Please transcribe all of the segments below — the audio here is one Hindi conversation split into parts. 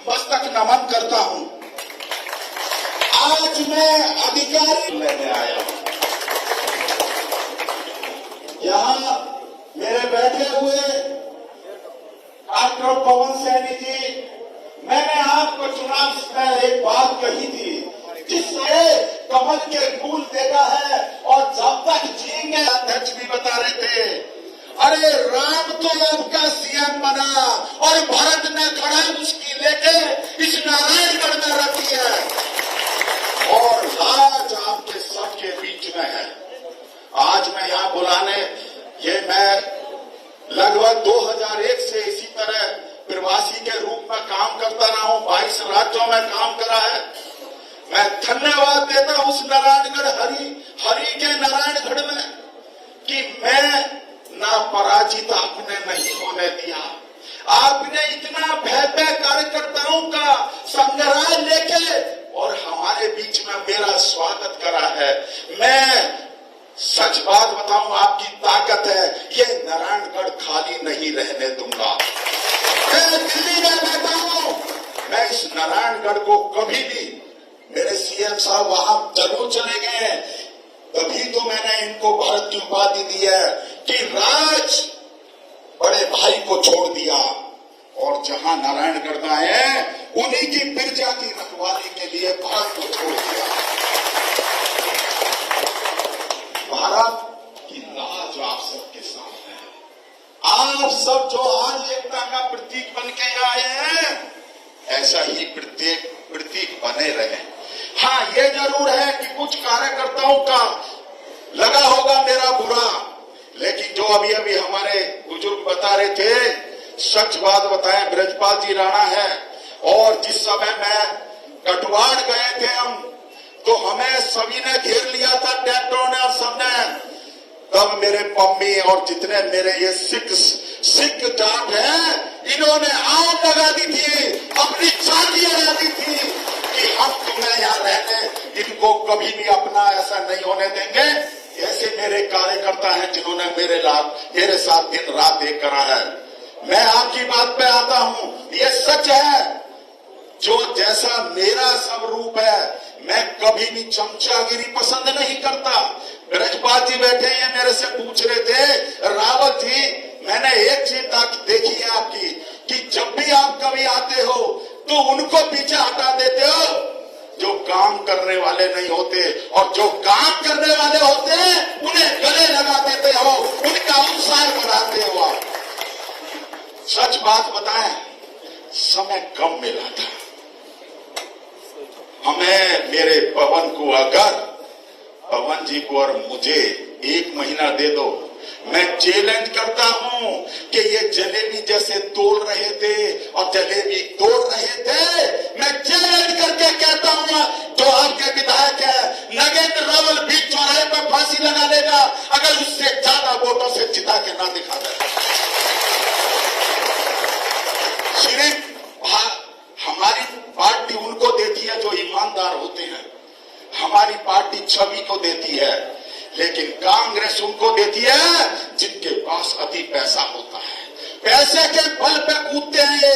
मस्तक नमन करता हूं। आज मैं अधिकारी लेने आया हूं। यहां मेरे बैठे हुए डॉक्टर पवन सैनी जी, मैंने आपको चुनाव में एक बात कही थी, जिससे कमल के फूल देखा है और जब तक जिएंगे। अध्यक्ष भी बता रहे थे, अरे राम तो आपका सीएम बना और भारत ने खड़ा उसकी लेके इस नारायणगढ़ में रखी है और आज आपके सबके बीच में है। आज मैं यहाँ बुलाने, ये मैं लगभग 2001 से इसी तरह प्रवासी के रूप में काम करता रहा हूँ। 22 राज्यों में काम करा है। मैं धन्यवाद देता हूँ उस नारायणगढ़ हरि के नारायणगढ़ में कि मैं ना पराजित आपने नहीं होने दिया। आपने इतना भव्य कार्यकर्ताओं का संग्रह लेके और हमारे बीच में मेरा स्वागत करा है। मैं सच बात बताऊं, आपकी ताकत है, ये नारायणगढ़ खाली नहीं रहने दूंगा। मैं दिल्ली में बैठा हूं, मैं इस नारायणगढ़ को कभी भी, मेरे सीएम साहब वहां जरूर चले गए हैं, तभी तो मैंने इनको भारत की उपाधि दी है कि राज बड़े भाई को छोड़ दिया और जहां नारायणगढ़ है उन्हीं की प्रजा की रखवाली के लिए भारत को छोड़ दिया। भारत की लाज आप सबके सामने है। आप सब जो आज एकता का प्रतीक बन के आए हैं, ऐसा ही प्रतीक बने रहे। हाँ, ये जरूर है कि कुछ कार्यकर्ताओं का लगा होगा मेरा बुरा, लेकिन जो अभी अभी हमारे बुजुर्ग बता रहे थे, सच बात बताएं, ब्रजपाल जी राणा है, और जिस समय में कटवाड़ गए थे हम, तो हमें सभी ने घेर लिया था, ट्रैक्टरों ने और सबने। तब मेरे पम्मी और जितने मेरे ये सिख जाट हैं, इन्होंने आग लगा दी थी, अपनी छाती लगा दी थी कि हम तुम्हें यहाँ रहने, इनको कभी भी अपना ऐसा नहीं होने देंगे। ऐसे मेरे कार्यकर्ता हैं जिन्होंने मेरे साथ दिन रात एक करा है। मैं आपकी बात पे आता हूं, ये सच है, जो जैसा मेरा सब रूप है, मैं कभी भी चमचागिरी पसंद नहीं करता। ब्रजपाल जी बैठे हैं, मेरे से पूछ रहे थे, रावत जी मैंने एक चीज देखी है आपकी, कि जब भी आप कभी आते हो तो उनको पीछे हटा देते हो जो काम करने वाले नहीं होते, और जो काम करने वाले होते हैं उन्हें गले लगा देते हो, उनका उत्साह बढ़ाते हो आप। सच बात बताएं, समय कम मिला था हमें। मेरे पवन को, अगर पवन जी को और मुझे 1 महीना दे दो, मैं चैलेंज करता हूं कि ये जलेबी जैसे तोड़ रहे थे और जलेबी तोड़ रहे थे, मैं चैलेंज करके कहता हूं, जो आपके विधायक है नगेंद्र रावल बीच चौराहे पर फांसी लगा लेगा अगर उससे ज्यादा वोटों से जिता के ना दिखा दे। सिर्फ हमारी पार्टी उनको देती है जो ईमानदार होते हैं, हमारी पार्टी छवि को देती है, लेकिन कांग्रेस उनको देती है जिनके पास अति पैसा होता है। पैसे के बल पे कूदते हैं ये।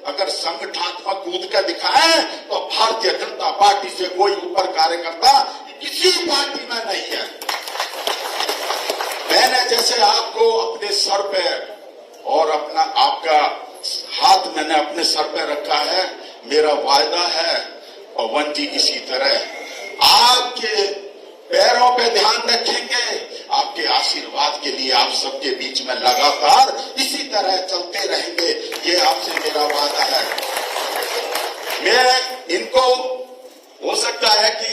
अगर संगठनात्मक कूद कर दिखाए तो भारतीय जनता पार्टी से कोई ऊपर कार्यकर्ता किसी पार्टी में नहीं है। मैंने जैसे आपको अपने सर पे और आपका हाथ मैंने अपने सर पे रखा है, मेरा वायदा है पवन जी इसी तरह आपके पैरों पे ध्यान रखेंगे। आपके आशीर्वाद के लिए आप सबके बीच में लगातार इसी तरह चलते रहेंगे, ये आपसे मेरा वादा है। मैं इनको, हो सकता है कि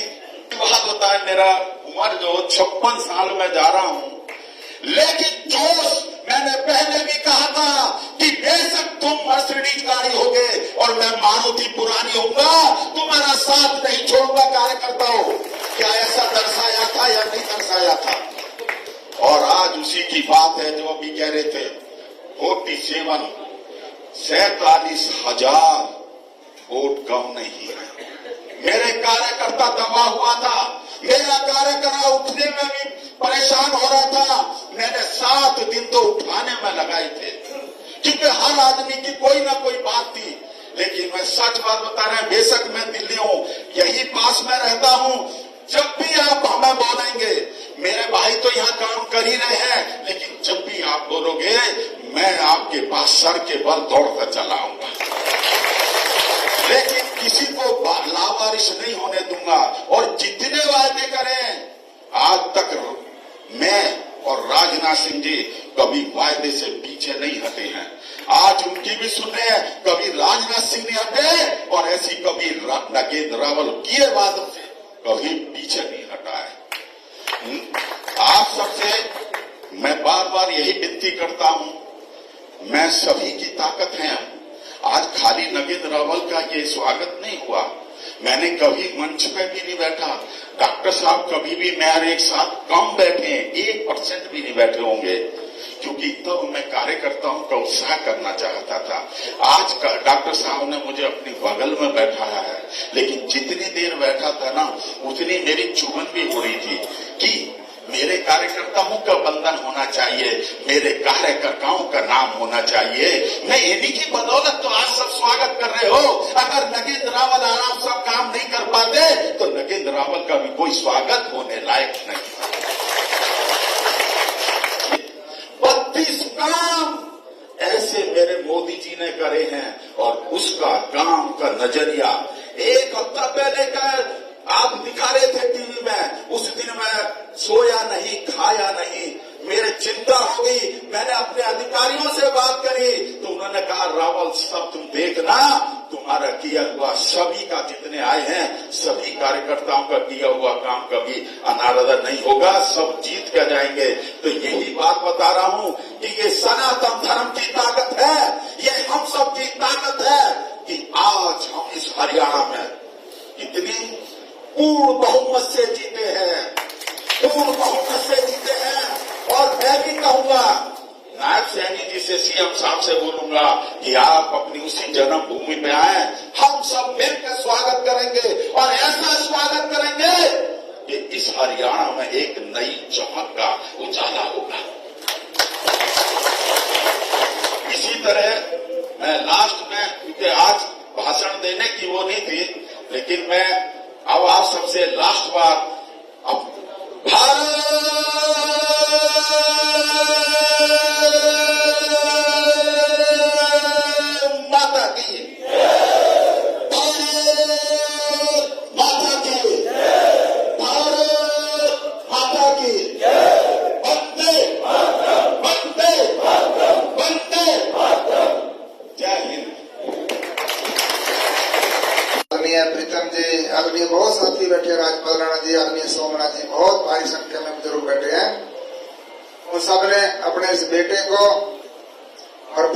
बात होता है, मेरा उम्र जो 56 साल में जा रहा हूं, लेकिन जोश मैंने पहले भी कहा था कि बेशक तुम मर्सिडीज गाड़ी होगे और मैं मारुति पुरानी होऊंगा, तुम्हारा साथ नहीं छोड़ूंगा कार्यकर्ताओं। क्या ऐसा दर्शाया था या नहीं दर्शाया था? और आज उसी की बात है जो अभी कह रहे थे, 47,000 वोट कम नहीं है। मेरे कार्यकर्ता दबा हुआ था, मेरा कार्यकर्ता उठने में भी परेशान हो रहा था। मैंने 7 दिन तो उठाने में लगाए थे, क्योंकि हर आदमी की कोई ना कोई बात थी। लेकिन मैं सच बात बता रहे हैं, बेशक मैं दिल्ली हूं, यही पास में रहता हूं, जब भी आप हमें बोलेंगे, मेरे भाई तो यहाँ काम कर ही रहे हैं, लेकिन जब भी आप बोलोगे मैं आपके पास सर के बल दौड़कर चला आऊंगा, लेकिन किसी को लावारिश नहीं होने दूंगा। और जितने वादे करें, आज तक मैं और राजनाथ सिंह जी कभी वायदे से पीछे नहीं हटे हैं। आज उनकी भी सुने, कभी राजनाथ सिंह नहीं हटे और ऐसी कभी नगेंद्र रावल किए वादों से कभी पीछे नहीं हटा है। आप सबसे मैं बार बार यही विनती करता हूं, मैं सभी की ताकत है। आज खाली नगेंद्र रावल का ये स्वागत नहीं हुआ, मैंने कभी मंच पे भी नहीं बैठा, डॉक्टर साहब कभी भी मेरे एक साथ कम बैठे, 1% भी नहीं बैठे होंगे, क्योंकि तब मैं कार्यकर्ताओं का उत्साह करना चाहता था। आज डॉक्टर साहब ने मुझे अपनी बगल में बैठाया है, लेकिन जितनी देर बैठा था ना, उतनी मेरी चुभन भी हो रही थी कि मेरे कार्यकर्ताओं का बंधन होना चाहिए, मेरे कार्यकर्ताओं का नाम होना चाहिए। मैं इन्हीं की बदौलत तो आज सब स्वागत कर रहे हो। अगर नगेंद्र रावल आराम से काम नहीं कर पाते तो नगेंद्र रावल का भी कोई स्वागत होने लायक नहीं। 32 काम ऐसे मेरे मोदी जी ने करे हैं, और उसका काम का नजरिया एक हफ्ता पहले का आप दिखा रहे थे टीवी में, उस दिन मैं सोया नहीं, खाया नहीं, मेरे चिंता हो गई। मैंने अपने अधिकारियों से बात करी तो उन्होंने कहा, रावल सब तुम देखना, तुम्हारा किया हुआ सभी का जितने आए हैं सभी कार्यकर्ताओं का किया हुआ काम कभी अनादर नहीं होगा, सब जीत कर जाएंगे। तो यही बात बता रहा हूं कि ये सनातन धर्म की ताकत है, ये हम सब की ताकत है कि आज हम इस हरियाणा में इतनी पूर्ण बहुमत से जीते हैं, पूर्ण बहुमत से जीते हैं। और मैं भी कहूंगा, नायब सैनी जी से, सीएम साहब से बोलूंगा कि आप अपनी उसी जन्मभूमि पे आए, हम सब मिलकर स्वागत करेंगे और ऐसा स्वागत करेंगे कि इस हरियाणा में एक नई चमक का उजाला होगा। इसी तरह मैं लास्ट में, क्योंकि आज भाषण देने की वो नहीं थी, लेकिन मैं अब आप सबसे लास्ट बार, अब भारत माता की, भारत माता की, भारत माता की, वंदे वंदे वंदे, जय हिंद। आदरणीय प्रीतम जी, आदरणीय बहुत साथी बैठे, राजपाल राणा जी, आदरणीय सोमनाथ जी, बहुत भारी संख्या में बुजुर्ग बैठे हैं। उन सब ने अपने इस बेटे को भरपूर